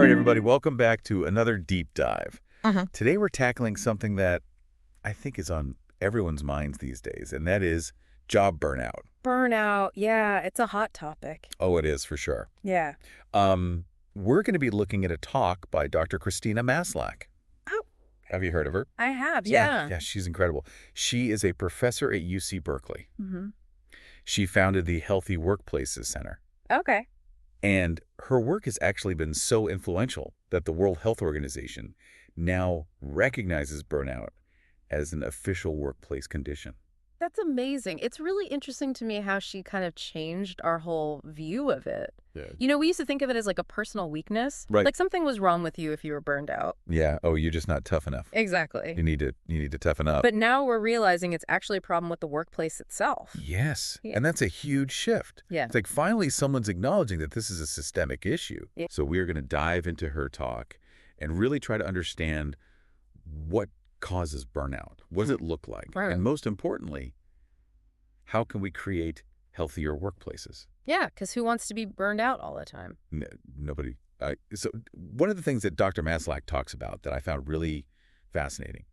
right, everybody, welcome back to another deep dive. Uh-huh. Today we're tackling something that I think is on everyone's minds these days, and that is job burnout. Burnout, yeah, it's a hot topic. Oh, it is for sure. Yeah. We're going to be looking at a talk by Dr. Christina Maslach. Oh, Have you heard of her? I have, yeah. Yeah, she's incredible. She is a professor at UC Berkeley. Mm-hmm. She founded the Healthy Workplaces Center. Okay. And her work has actually been so influential that the World Health Organization now recognizes burnout as an official workplace condition. That's amazing. It's really interesting to me how she kind of changed our whole view of it. Yeah. You know, we used to think of it as like a personal weakness. Right. Like something was wrong with you if you were burned out. Yeah. Oh, you're just not tough enough. Exactly. You need to toughen up. But now we're realizing it's actually a problem with the workplace itself. Yes. Yeah. And that's a huge shift. Yeah. It's like finally someone's acknowledging that this is a systemic issue. Yeah. So we're going to dive into her talk and really try to understand what causes burnout. What does it look like? Right. And most importantly, how can we create healthier workplaces? Yeah, because who wants to be burned out all the time? Nobody. So one of the things that Dr. Maslach talks about that I found really fascinating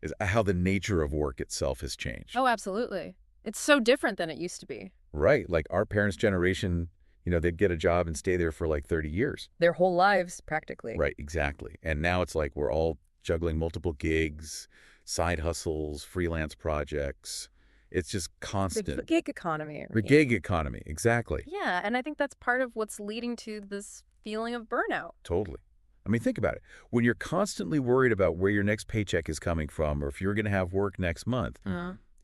is how the nature of work itself has changed. Oh, absolutely. It's so different than it used to be. Right. Like our parents' generation, they'd get a job and stay there for like 30 years. Their whole lives, practically. Right, exactly. And now it's like we're all juggling multiple gigs, side hustles, freelance projects. It's just constant. The gig economy. The gig economy, exactly. Yeah, and I think that's part of what's leading to this feeling of burnout. Totally. I mean, think about it. When you're constantly worried about where your next paycheck is coming from or if you're going to have work next month,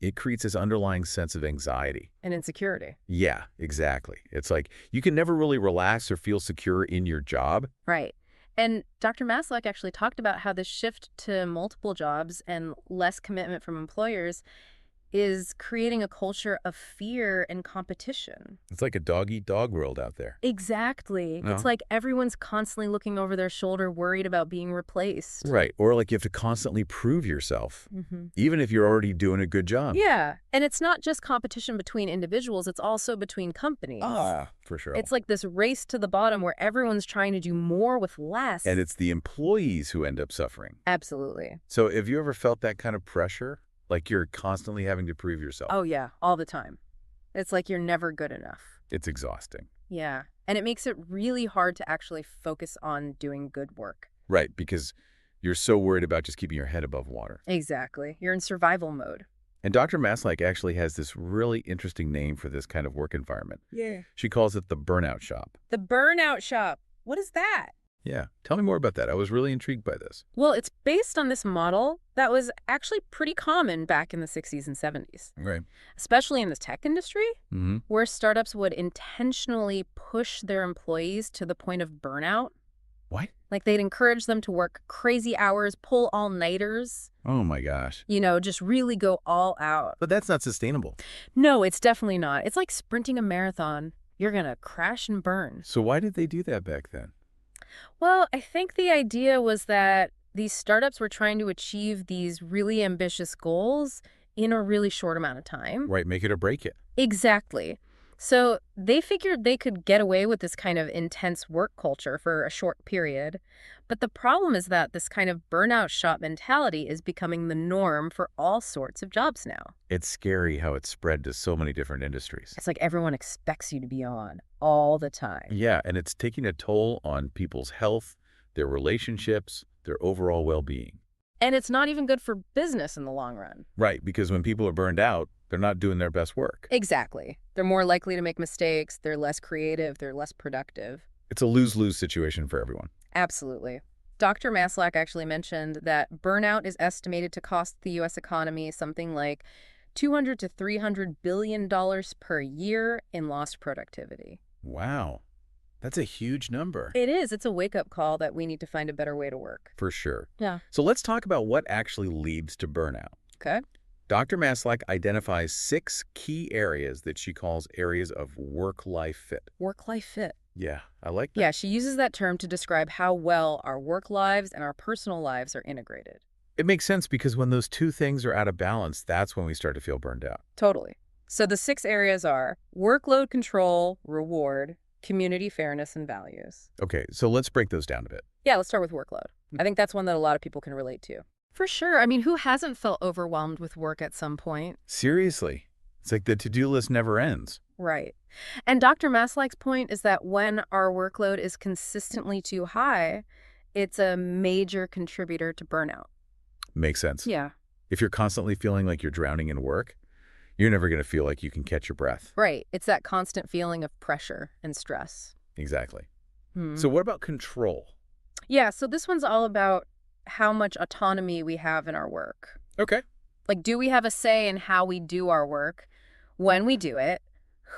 it creates this underlying sense of anxiety. And insecurity. Yeah, exactly. It's like you can never really relax or feel secure in your job. Right. And Dr. Maslach actually talked about how this shift to multiple jobs and less commitment from employers is creating a culture of fear and competition. It's like a dog-eat-dog world out there. Exactly. No. It's like everyone's constantly looking over their shoulder, worried about being replaced. Right. Or like you have to constantly prove yourself, even if you're already doing a good job. Yeah. And it's not just competition between individuals, it's also between companies. Ah, for sure. It's like this race to the bottom where everyone's trying to do more with less. And it's the employees who end up suffering. Absolutely. So have you ever felt that kind of pressure? Like you're constantly having to prove yourself? Oh, yeah, all the time. It's like you're never good enough. It's exhausting. Yeah, and it makes it really hard to actually focus on doing good work. Right, because you're so worried about just keeping your head above water. Exactly. You're in survival mode. And Dr. Maslach actually has this really interesting name for this kind of work environment. Yeah. She calls it the burnout shop. The burnout shop. What is that? Yeah. Tell me more about that. I was really intrigued by this. Well, it's based on this model that was actually pretty common back in the 60s and 70s. Right. Especially in the tech industry, Mm-hmm. where startups would intentionally push their employees to the point of burnout. What? Like they'd encourage them to work crazy hours, pull all-nighters, Oh, my gosh. just really go all out. But that's not sustainable. No, it's definitely not. It's like sprinting a marathon. You're going to crash and burn. So why did they do that back then? Well, I think the idea was that these startups were trying to achieve these really ambitious goals in a really short amount of time. Right, make it or break it. Exactly. So they figured they could get away with this kind of intense work culture for a short period. But the problem is that this kind of burnout shop mentality is becoming the norm for all sorts of jobs now. It's scary how it's spread to so many different industries. It's like everyone expects you to be on all the time. Yeah, and it's taking a toll on people's health, their relationships, their overall well-being. And it's not even good for business in the long run. Right, because when people are burned out, they're not doing their best work. Exactly. They're more likely to make mistakes, they're less creative, they're less productive. It's a lose-lose situation for everyone. Absolutely. Dr. Maslach actually mentioned that burnout is estimated to cost the U.S. economy something like $200 to $300 billion per year in lost productivity. Wow, that's a huge number. It is. It's a wake-up call that we need to find a better way to work. For sure. Yeah. So let's talk about what actually leads to burnout. Okay. Dr. Maslach identifies 6 key areas that she calls areas of work-life fit. Work-life fit. Yeah, I like that. Yeah, she uses that term to describe how well our work lives and our personal lives are integrated. It makes sense because when those two things are out of balance, that's when we start to feel burned out. Totally. So the 6 areas are workload control, reward, Community, fairness, and values. Okay, so let's break those down a bit. Yeah, let's start with workload. I think that's one that a lot of people can relate to. For sure. I mean, who hasn't felt overwhelmed with work at some point? Seriously. It's like the to-do list never ends. Right. And Dr. Maslach's point is that when our workload is consistently too high, it's a major contributor to burnout. Makes sense. Yeah. If you're constantly feeling like you're drowning in work, you're never going to feel like you can catch your breath. Right. It's that constant feeling of pressure and stress. Exactly. Hmm. So what about control? Yeah, so this one's all about how much autonomy we have in our work. Okay. Like, do we have a say in how we do our work, when we do it,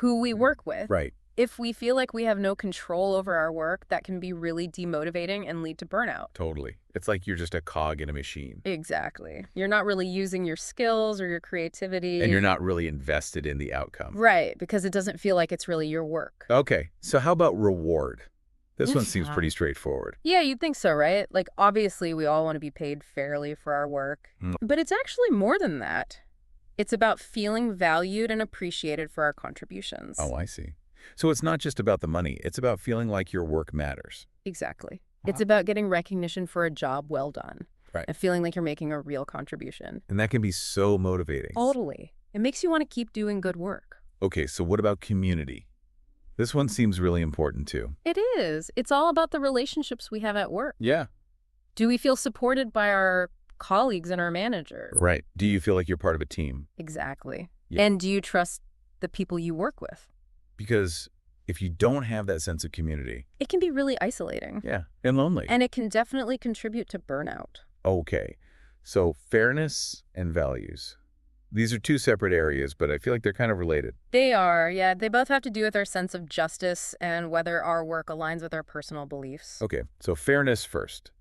who we work with? Right. If we feel like we have no control over our work, that can be really demotivating and lead to burnout. Totally. It's like you're just a cog in a machine. Exactly. You're not really using your skills or your creativity. And you're not really invested in the outcome. Right, because it doesn't feel like it's really your work. Okay. So how about reward? This one seems pretty straightforward. Yeah, you'd think so, right? Like, obviously, we all want to be paid fairly for our work. But it's actually more than that. It's about feeling valued and appreciated for our contributions. Oh, I see. So it's not just about the money. It's about feeling like your work matters. Exactly. It's about getting recognition for a job well done. Right. And feeling like you're making a real contribution. And that can be so motivating. Totally. It makes you want to keep doing good work. Okay, so what about community? This one seems really important too. It is. It's all about the relationships we have at work. Yeah. Do we feel supported by our colleagues and our managers? Right. Do you feel like you're part of a team? Exactly. Yeah. And do you trust the people you work with? Because if you don't have that sense of community... It can be really isolating. Yeah, and lonely. And it can definitely contribute to burnout. Okay, so fairness and values. These are two separate areas, but I feel like they're kind of related. They are, yeah. They both have to do with our sense of justice and whether our work aligns with our personal beliefs. Okay, so fairness first.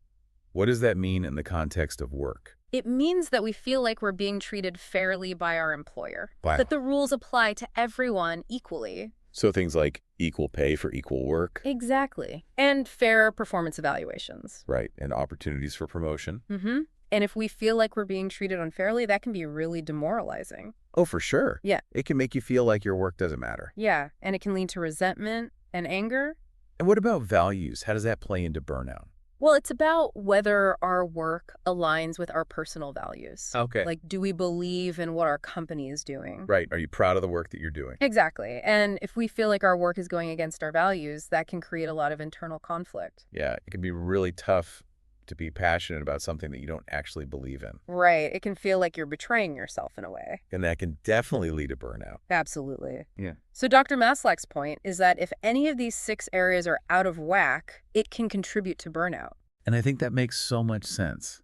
What does that mean in the context of work? It means that we feel like we're being treated fairly by our employer. Wow. That the rules apply to everyone equally. So things like equal pay for equal work. Exactly. And fair performance evaluations. Right, and opportunities for promotion. Mm-hmm. And if we feel like we're being treated unfairly, that can be really demoralizing. Oh, for sure. Yeah. It can make you feel like your work doesn't matter. Yeah, and it can lead to resentment and anger. And what about values? How does that play into burnout? Well, it's about whether our work aligns with our personal values. Okay. Like, do we believe in what our company is doing? Right. Are you proud of the work that you're doing? Exactly. And if we feel like our work is going against our values, that can create a lot of internal conflict. Yeah, it can be really tough to be passionate about something that you don't actually believe in. Right. It can feel like you're betraying yourself in a way. And that can definitely lead to burnout. Absolutely. Yeah. So Dr. Maslach's point is that if any of these 6 areas are out of whack, it can contribute to burnout. And I think that makes so much sense.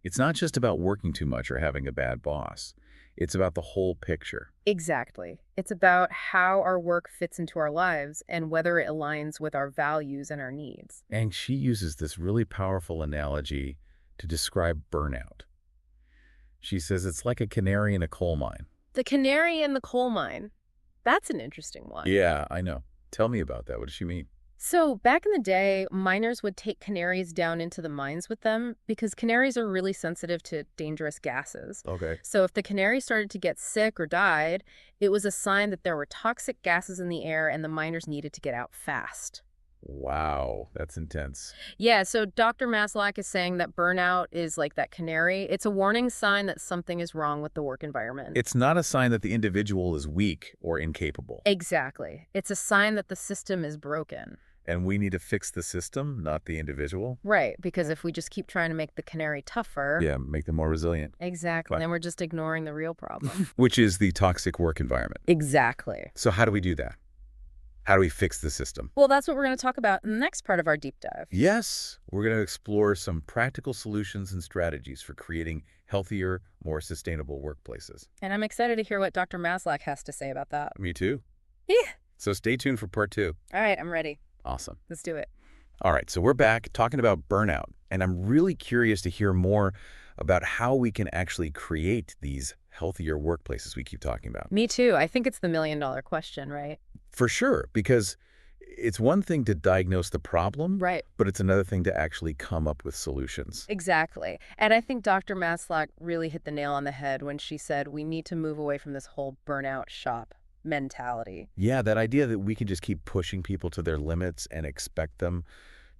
It's not just about working too much or having a bad boss. It's about the whole picture. Exactly. It's about how our work fits into our lives and whether it aligns with our values and our needs. And she uses this really powerful analogy to describe burnout. She says it's like a canary in a coal mine. The canary in the coal mine. That's an interesting one. Yeah, I know. Tell me about that. What does she mean? So back in the day, miners would take canaries down into the mines with them because canaries are really sensitive to dangerous gases. Okay. So if the canary started to get sick or died, it was a sign that there were toxic gases in the air and the miners needed to get out fast. Wow, that's intense. Yeah, so Dr. Maslach is saying that burnout is like that canary. It's a warning sign that something is wrong with the work environment. It's not a sign that the individual is weak or incapable. Exactly. It's a sign that the system is broken. And we need to fix the system, not the individual. Right, because if we just keep trying to make the canary tougher... Yeah, make them more resilient. Exactly, then we're just ignoring the real problem. Which is the toxic work environment. Exactly. So how do we do that? How do we fix the system? Well, that's what we're going to talk about in the next part of our deep dive. Yes, we're going to explore some practical solutions and strategies for creating healthier, more sustainable workplaces. And I'm excited to hear what Dr. Maslach has to say about that. Me too. Yeah. So stay tuned for part 2. All right, I'm ready. Awesome. Let's do it. All right, so we're back talking about burnout, and I'm really curious to hear more about how we can actually create these healthier workplaces we keep talking about. Me too. I think it's the million-dollar question, right? For sure, because it's one thing to diagnose the problem, Right. but it's another thing to actually come up with solutions. Exactly. And I think Dr. Maslach really hit the nail on the head when she said we need to move away from this whole burnout shop mentality. Yeah, that idea that we can just keep pushing people to their limits and expect them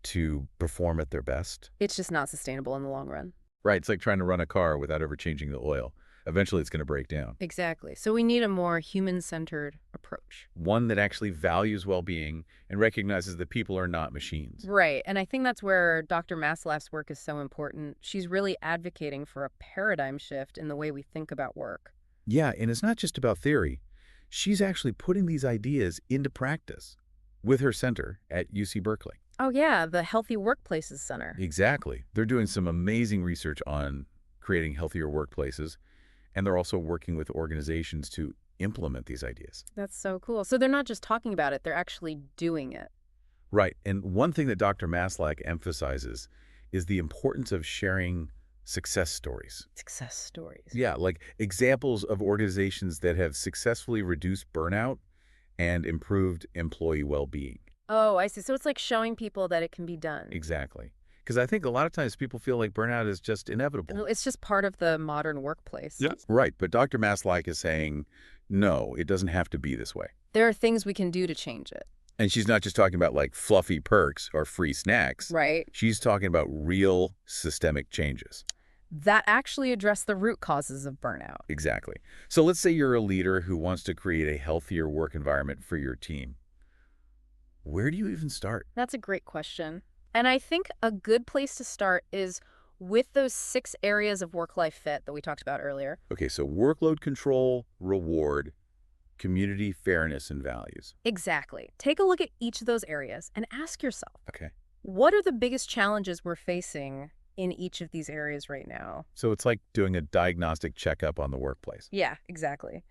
to perform at their best. It's just not sustainable in the long run. Right, it's like trying to run a car without ever changing the oil. Eventually, it's going to break down. Exactly. So we need a more human-centered approach. One that actually values well-being and recognizes that people are not machines. Right. And I think that's where Dr. Maslach's work is so important. She's really advocating for a paradigm shift in the way we think about work. Yeah, and it's not just about theory. She's actually putting these ideas into practice with her center at UC Berkeley. Oh, yeah, the Healthy Workplaces Center. Exactly. They're doing some amazing research on creating healthier workplaces, and they're also working with organizations to implement these ideas. That's so cool. So they're not just talking about it, they're actually doing it. Right, and one thing that Dr. Maslach emphasizes is the importance of sharing success stories. Success stories. Yeah, like examples of organizations that have successfully reduced burnout and improved employee well-being. Oh, I see. So it's like showing people that it can be done. Exactly. Because I think a lot of times people feel like burnout is just inevitable. It's just part of the modern workplace. Yeah. Right, but Dr. Maslach is saying, no, it doesn't have to be this way. There are things we can do to change it. And she's not just talking about like fluffy perks or free snacks. Right. She's talking about real systemic changes. That actually address the root causes of burnout. Exactly. So let's say you're a leader who wants to create a healthier work environment for your team. Where do you even start? That's a great question. And I think a good place to start is with those 6 areas of work-life fit that we talked about earlier. Okay, so workload control, reward, community, fairness, and values. Exactly. Take a look at each of those areas and ask yourself, Okay. what are the biggest challenges we're facing in each of these areas right now? So it's like doing a diagnostic checkup on the workplace. Yeah, exactly.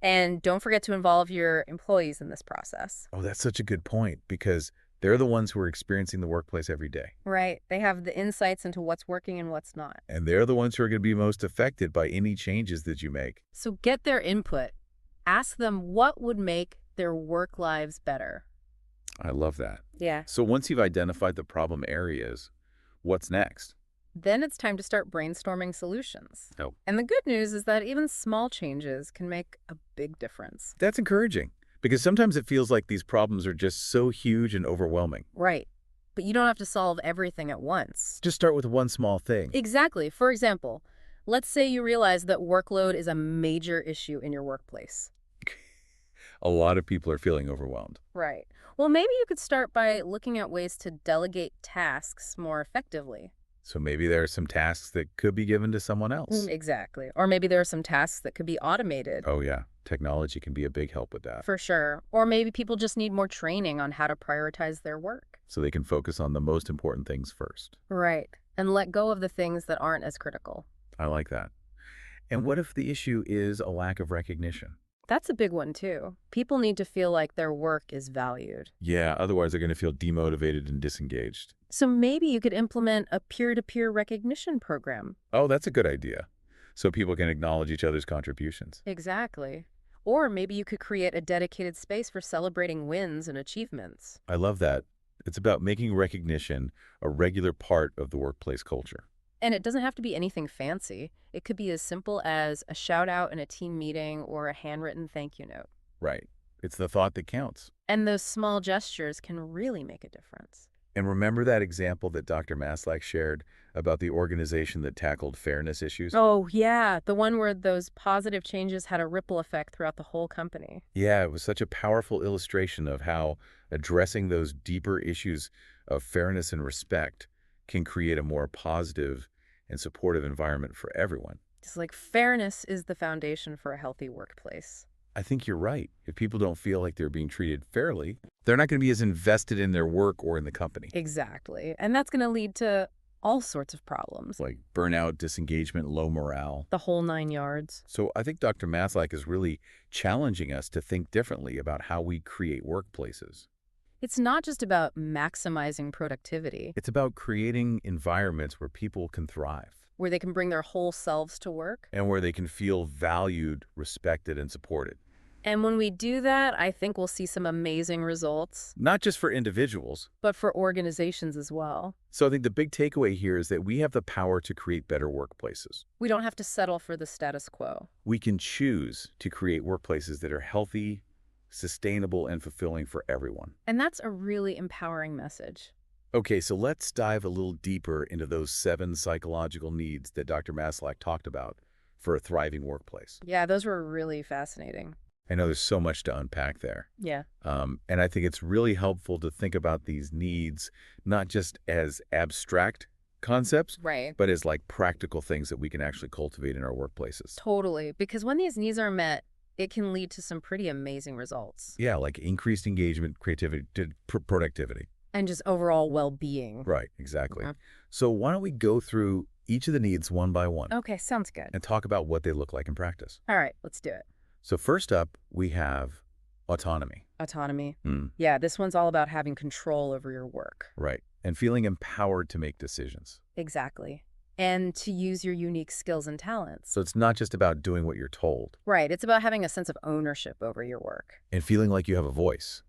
And don't forget to involve your employees in this process. Oh, that's such a good point because they're the ones who are experiencing the workplace every day. Right. They have the insights into what's working and what's not. And they're the ones who are going to be most affected by any changes that you make. So get their input. Ask them what would make their work lives better. I love that. Yeah. So once you've identified the problem areas, what's next? Then it's time to start brainstorming solutions. Oh. And the good news is that even small changes can make a big difference. That's encouraging because sometimes it feels like these problems are just so huge and overwhelming. Right. But you don't have to solve everything at once. Just start with one small thing. Exactly. For example, let's say you realize that workload is a major issue in your workplace. A lot of people are feeling overwhelmed. Right. Well, maybe you could start by looking at ways to delegate tasks more effectively. So maybe there are some tasks that could be given to someone else. Exactly. Or maybe there are some tasks that could be automated. Oh, yeah. Technology can be a big help with that. For sure. Or maybe people just need more training on how to prioritize their work. So they can focus on the most important things first. Right. And let go of the things that aren't as critical. I like that. And what if the issue is a lack of recognition? That's a big one, too. People need to feel like their work is valued. Yeah, otherwise they're going to feel demotivated and disengaged. So maybe you could implement a peer-to-peer recognition program. Oh, that's a good idea. So people can acknowledge each other's contributions. Exactly. Or maybe you could create a dedicated space for celebrating wins and achievements. I love that. It's about making recognition a regular part of the workplace culture. And it doesn't have to be anything fancy. It could be as simple as a shout out in a team meeting or a handwritten thank you note. Right. It's the thought that counts. And those small gestures can really make a difference. And remember that example that Dr. Maslach shared about the organization that tackled fairness issues? Oh, yeah. The one where those positive changes had a ripple effect throughout the whole company. Yeah, it was such a powerful illustration of how addressing those deeper issues of fairness and respect can create a more positive and supportive environment for everyone. It's like fairness is the foundation for a healthy workplace. I think you're right. If people don't feel like they're being treated fairly, they're not going to be as invested in their work or in the company. Exactly. And that's going to lead to all sorts of problems. Like burnout, disengagement, low morale. The whole 9 yards. So I think Dr. Maslach is really challenging us to think differently about how we create workplaces. It's not just about maximizing productivity, It's about creating environments where people can thrive where they can bring their whole selves to work. and where they can feel valued, respected, and supported. And when we do that, I think we'll see some amazing results, Not just for individuals. but for organizations as well. So I think the big takeaway here is that we have the power to create better workplaces. We don't have to settle for the status quo. We can choose to create workplaces that are healthy, sustainable, and fulfilling for everyone. And that's a really empowering message. Okay, so let's dive a little deeper into those 7 psychological needs that Dr. Maslach talked about for a thriving workplace. Yeah, those were really fascinating. I know there's so much to unpack there. Yeah. And I think it's really helpful to think about these needs not just as abstract concepts, Right. but as like practical things that we can actually cultivate in our workplaces. Totally. Because when these needs are met, it can lead to some pretty amazing results. Yeah, like increased engagement, creativity, productivity. And just overall well-being. Right, exactly. Mhm. So why don't we go through each of the needs one by one Okay, sounds good. and talk about what they look like in practice. All right, let's do it. So first up, we have autonomy. Autonomy. Mm, Yeah, this one's all about having control over your work. right. And feeling empowered to make decisions. Exactly. And to use your unique skills and talents. So it's not just about doing what you're told Right, it's about having a sense of ownership over your work. and feeling like you have a voice.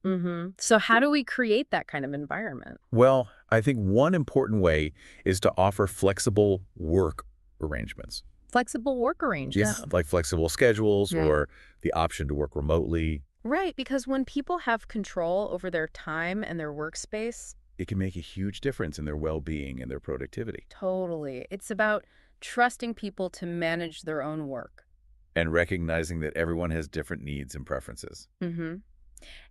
So how do we create that kind of environment? Well, I think one important way is to offer flexible work arrangements. Flexible work arrangements. Yeah, like flexible schedules Yeah. or the option to work remotely. Right, because when people have control over their time and their workspace, It can make a huge difference in their well-being and their productivity. totally. It's about trusting people to manage their own work. And recognizing that everyone has different needs and preferences.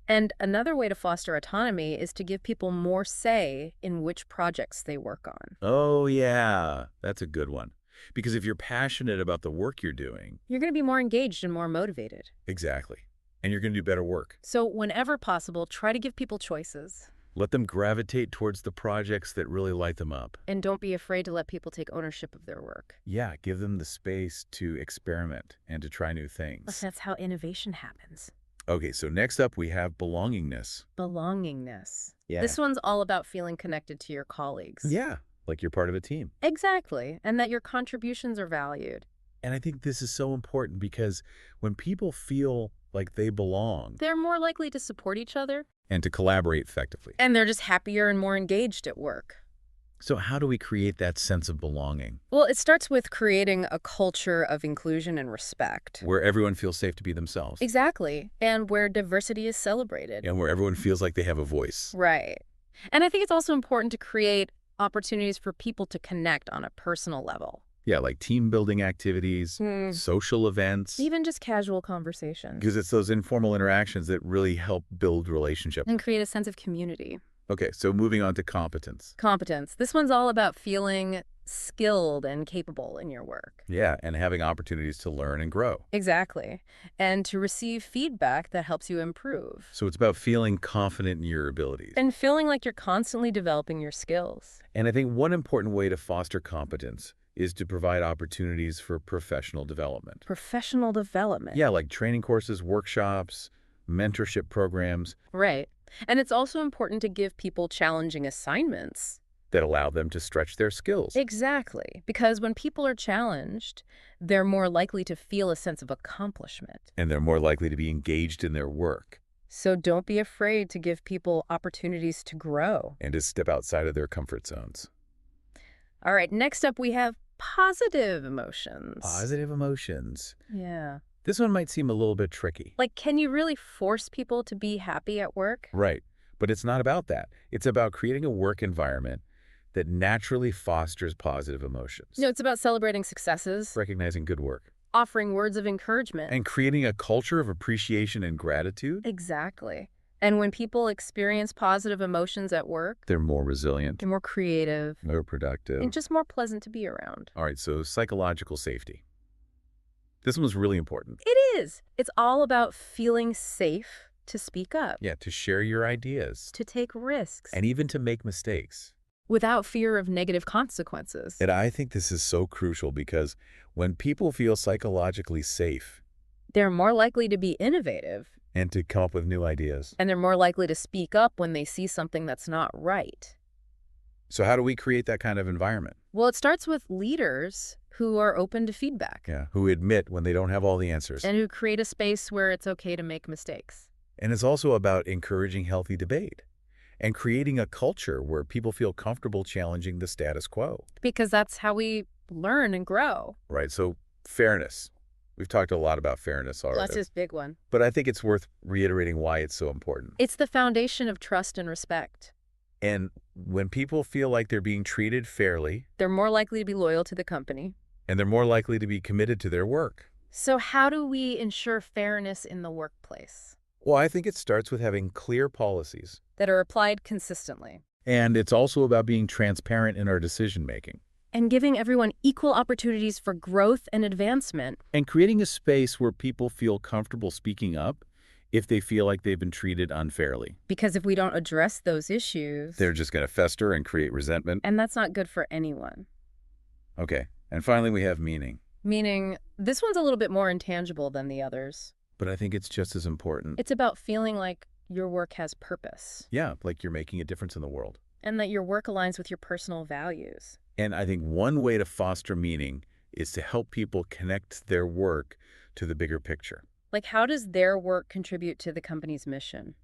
And another way to foster autonomy is to give people more say in which projects they work on. Oh, yeah, that's a good one. Because if you're passionate about the work you're doing, You're going to be more engaged and more motivated. exactly, and you're going to do better work. So whenever possible, try to give people choices. Let them gravitate towards the projects that really light them up. And don't be afraid to let people take ownership of their work. Yeah, give them the space to experiment and to try new things. That's how innovation happens. Okay, so next up we have belongingness. Belongingness. Yeah. This one's all about feeling connected to your colleagues. Yeah, like you're part of a team. Exactly. And that your contributions are valued. And I think this is so important because when people feel like they belong They're more likely to support each other. and to collaborate effectively. And they're just happier and more engaged at work. So how do we create that sense of belonging Well, it starts with creating a culture of inclusion and respect. where everyone feels safe to be themselves Exactly. And where diversity is celebrated. and where everyone feels like they have a voice? Right. And I think it's also important to create opportunities for people to connect on a personal level. Yeah, like team building activities, social events, Even just casual conversations. because it's those informal interactions that really help build relationships. And create a sense of community. Okay, so moving on to competence. Competence. This one's all about feeling skilled and capable in your work. Yeah, and having opportunities to learn and grow. Exactly. And to receive feedback that helps you improve. So it's about feeling confident in your abilities. And feeling like you're constantly developing your skills. And I think one important way to foster competence is to provide opportunities for professional development. Professional development. Yeah, like training courses, workshops, mentorship programs Right. And it's also important to give people challenging assignments. that allow them to stretch their skills. Exactly. Because when people are challenged, they're more likely to feel a sense of accomplishment. And they're more likely to be engaged in their work So don't be afraid to give people opportunities to grow. and to step outside of their comfort zones. All right, next up we have positive emotions. Positive emotions. Yeah. This one might seem a little bit tricky. Like, can you really force people to be happy at work? Right. But it's not about that. It's about creating a work environment that naturally fosters positive emotions. No, it's about celebrating successes, Recognizing good work. offering words of encouragement. And creating a culture of appreciation and gratitude. Exactly. And when people experience positive emotions at work, They're more resilient, they're more creative more productive. and just more pleasant to be around. All right, so psychological safety. This one's really important. It is. It's all about feeling safe to speak up, Yeah, to share your ideas to take risks, and even to make mistakes. without fear of negative consequences. And I think this is so crucial because when people feel psychologically safe They're more likely to be innovative, and to come up with new ideas. and they're more likely to speak up when they see something that's not right. So how do we create that kind of environment? Well, it starts with leaders who are open to feedback Yeah, who admit when they don't have all the answers. and who create a space where it's okay to make mistakes. And it's also about encouraging healthy debate and creating a culture where people feel comfortable challenging the status quo. Because that's how we learn and grow. Right, so fairness. We've talked a lot about fairness That's already, his big one. but I think it's worth reiterating why it's so important. It's the foundation of trust and respect. And when people feel like they're being treated fairly, They're more likely to be loyal to the company. and they're more likely to be committed to their work. So how do we ensure fairness in the workplace Well, I think it starts with having clear policies. that are applied consistently? And it's also about being transparent in our decision-making. And giving everyone equal opportunities for growth and advancement. And creating a space where people feel comfortable speaking up if they feel like they've been treated unfairly. Because if we don't address those issues, They're just going to fester and create resentment. and that's not good for anyone. Okay, and finally we have meaning. Meaning, this one's a little bit more intangible than the others. But I think it's just as important. It's about feeling like your work has purpose, Yeah, like you're making a difference in the world. and that your work aligns with your personal values. And I think one way to foster meaning is to help people connect their work to the bigger picture. Like, how does their work contribute to the company's mission?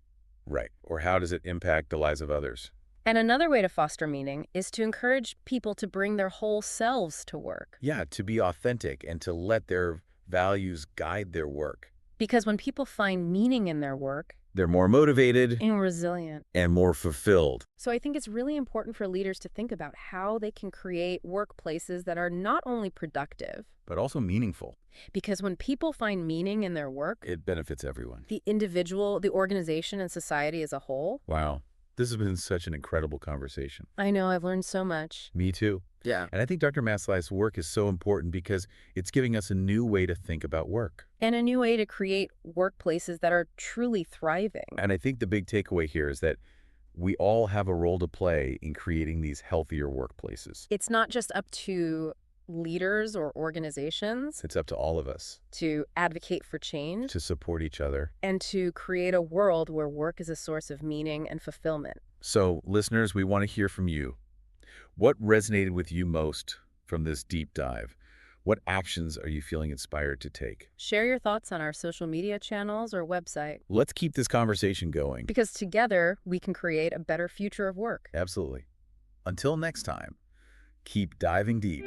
Right. Or how does it impact the lives of others? And another way to foster meaning is to encourage people to bring their whole selves to work. Yeah, to be authentic and to let their values guide their work. Because when people find meaning in their work, They're more motivated and resilient. and more fulfilled. So I think it's really important for leaders to think about how they can create workplaces that are not only productive, But also meaningful. because when people find meaning in their work, It benefits everyone. the individual, the organization, and society as a whole. Wow. This has been such an incredible conversation. I know, I've learned so much. Me too. Yeah. And I think Dr. Maslach's work is so important because it's giving us a new way to think about work. And a new way to create workplaces that are truly thriving. And I think the big takeaway here is that we all have a role to play in creating these healthier workplaces. It's not just up to leaders or organizations It's up to all of us to advocate for change to support each other. and to create a world where work is a source of meaning and fulfillment. So, listeners, we want to hear from you. What resonated with you most from this deep dive? What actions are you feeling inspired to take? Share your thoughts on our social media channels or website, Let's keep this conversation going. because together we can create a better future of work. Absolutely. Until next time, keep diving deep.